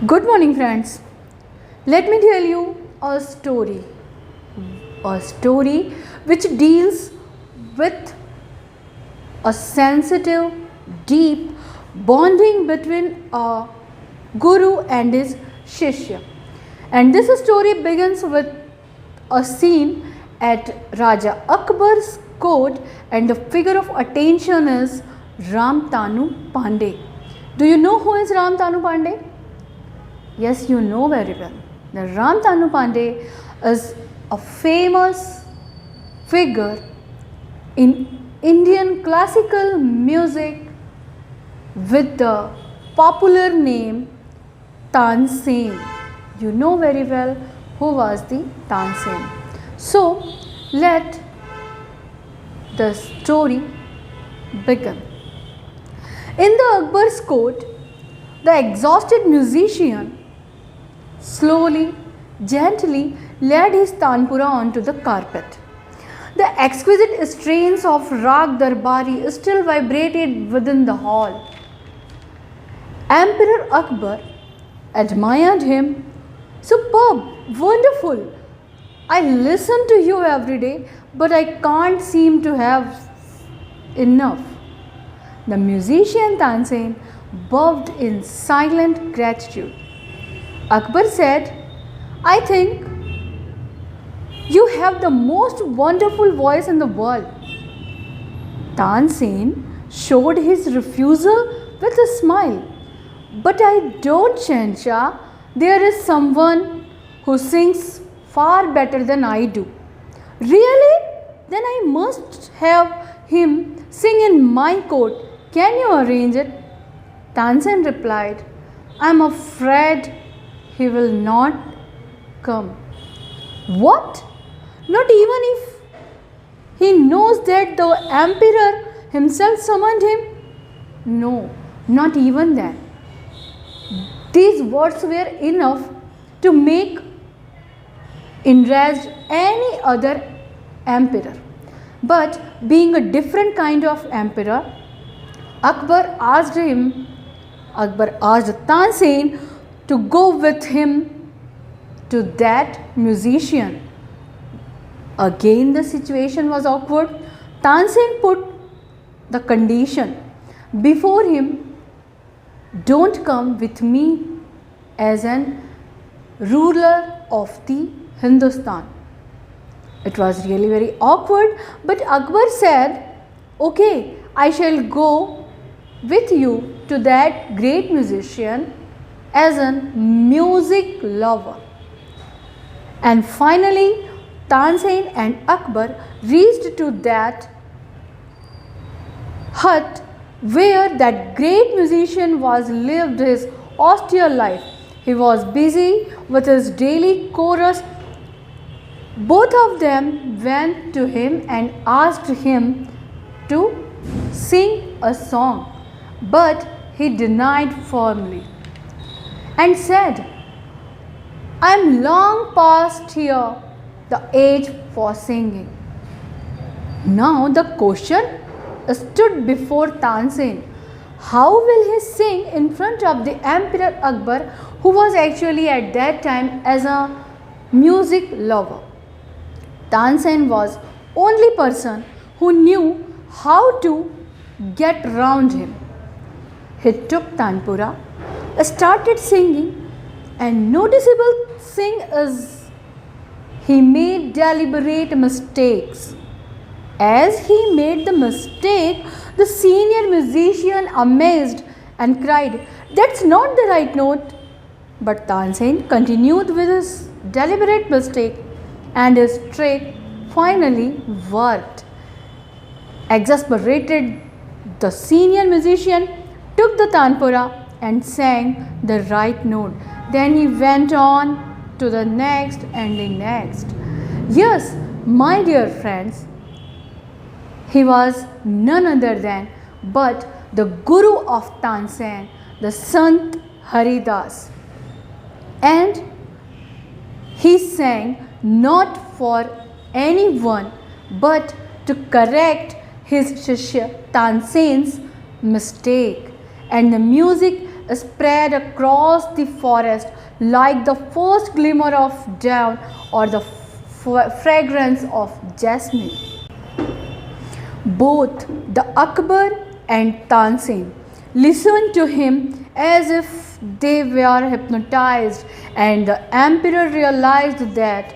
Good morning, friends. Let me tell you a story. A story which deals with a sensitive, deep bonding between a guru and his shishya. And this story begins with a scene at Raja Akbar's court, and the figure of attention is Ram Tanu Pandey. Do you know who is Ram Tanu Pandey? Yes, you know very well. The Ram Tanu Pandey is a famous figure in Indian classical music with the popular name Tansen. You know very well who was the Tansen. So, let the story begin. In the Akbar's court, the exhausted musician slowly, gently laid his tanpura onto the carpet. The exquisite strains of Rag Darbari still vibrated within the hall. Emperor Akbar admired him. Superb, wonderful. I listen to you every day, but I can't seem to have enough. The musician Tansen bowed in silent gratitude. Akbar said, I think you have the most wonderful voice in the world. Tansen showed his refusal with a smile. But I don't, Shahnshah. There is someone who sings far better than I do. Really? Then I must have him sing in my court. Can you arrange it? Tansen replied, I am afraid he will not come. What? Not even if he knows that the emperor himself summoned him? No, not even that. These words were enough to make enraged any other emperor. But being a different kind of emperor, Akbar asked Tansen to go with him to that musician. Again the situation was awkward. Tansen put the condition before him, don't come with me as an ruler of the Hindustan. It was really very awkward, but Akbar said, okay, I shall go with you to that great musician as a music lover. And finally, Tansen and Akbar reached to that hut where that great musician was lived his austere life. He was busy with his daily chorus. Both of them went to him and asked him to sing a song, but he denied firmly and said, I am long past here the age for singing. Now the question stood before Tansen. How will he sing in front of the Emperor Akbar, who was actually at that time as a music lover? Tansen was only person who knew how to get round him. He took tanpura, started singing, and noticeable thing is he made deliberate mistakes. As he made the mistake, the senior musician amazed and cried, that's not the right note. But Tansen continued with his deliberate mistake, and his trick finally worked. Exasperated, the senior musician took the tanpura and sang the right note. Then he went on to the next and the next. Yes, my dear friends, he was none other than but the Guru of Tansen, the Sant Haridas. And he sang not for anyone but to correct his Shishya Tansen's mistake. And the music spread across the forest like the first glimmer of dawn or the fragrance of jasmine. Both the Akbar and Tansin listened to him as if they were hypnotized, and the emperor realized that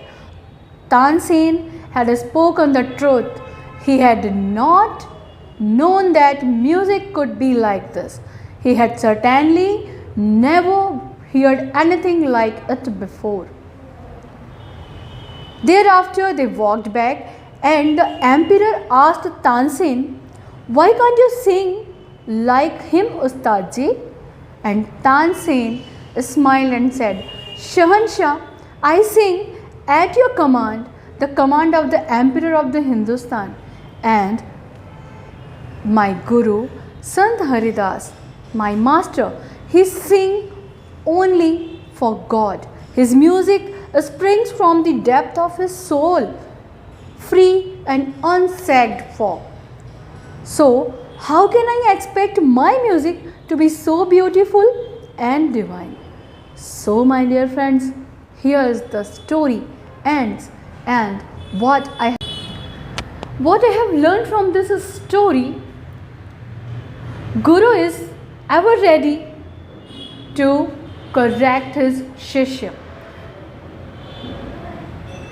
Tansin had spoken the truth. He had not known that music could be like this. He had certainly never heard anything like it before. Thereafter, they walked back, and the emperor asked Tansin, "Why can't you sing like him, Ustad ji?" And Tansin smiled and said, "Shahanshah, I sing at your command, the command of the emperor of the Hindustan, and my guru, Sant Haridas, my master, he sings only for God. His music springs from the depth of his soul, free and unsagged for. So, how can I expect my music to be so beautiful and divine?" So, my dear friends, here's the story ends, and what I have learned from this story, Guru is ever ready to correct his Shishya.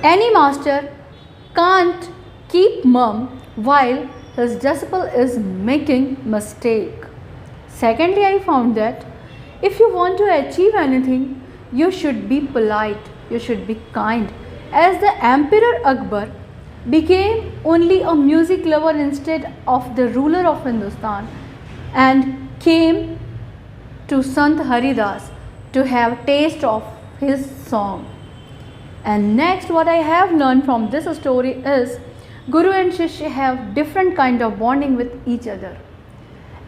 Any master can't keep mum while his disciple is making mistake. Secondly, I found that if you want to achieve anything, you should be polite, you should be kind. As the Emperor Akbar became only a music lover instead of the ruler of Hindustan, and came to Sant Haridas to have taste of his song. And next, what I have learned from this story is Guru and Shishya have different kind of bonding with each other.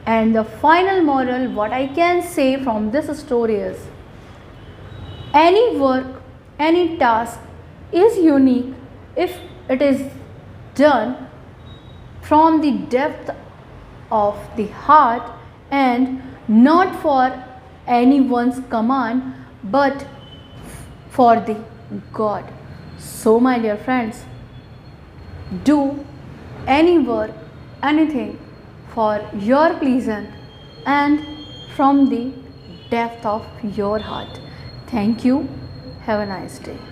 And the final moral, what I can say from this story is, any work, any task is unique if it is done from the depth of the heart and not for anyone's command but for the God. So, my dear friends, do any work, anything for your pleasant and from the depth of your heart. Thank you. Have a nice day.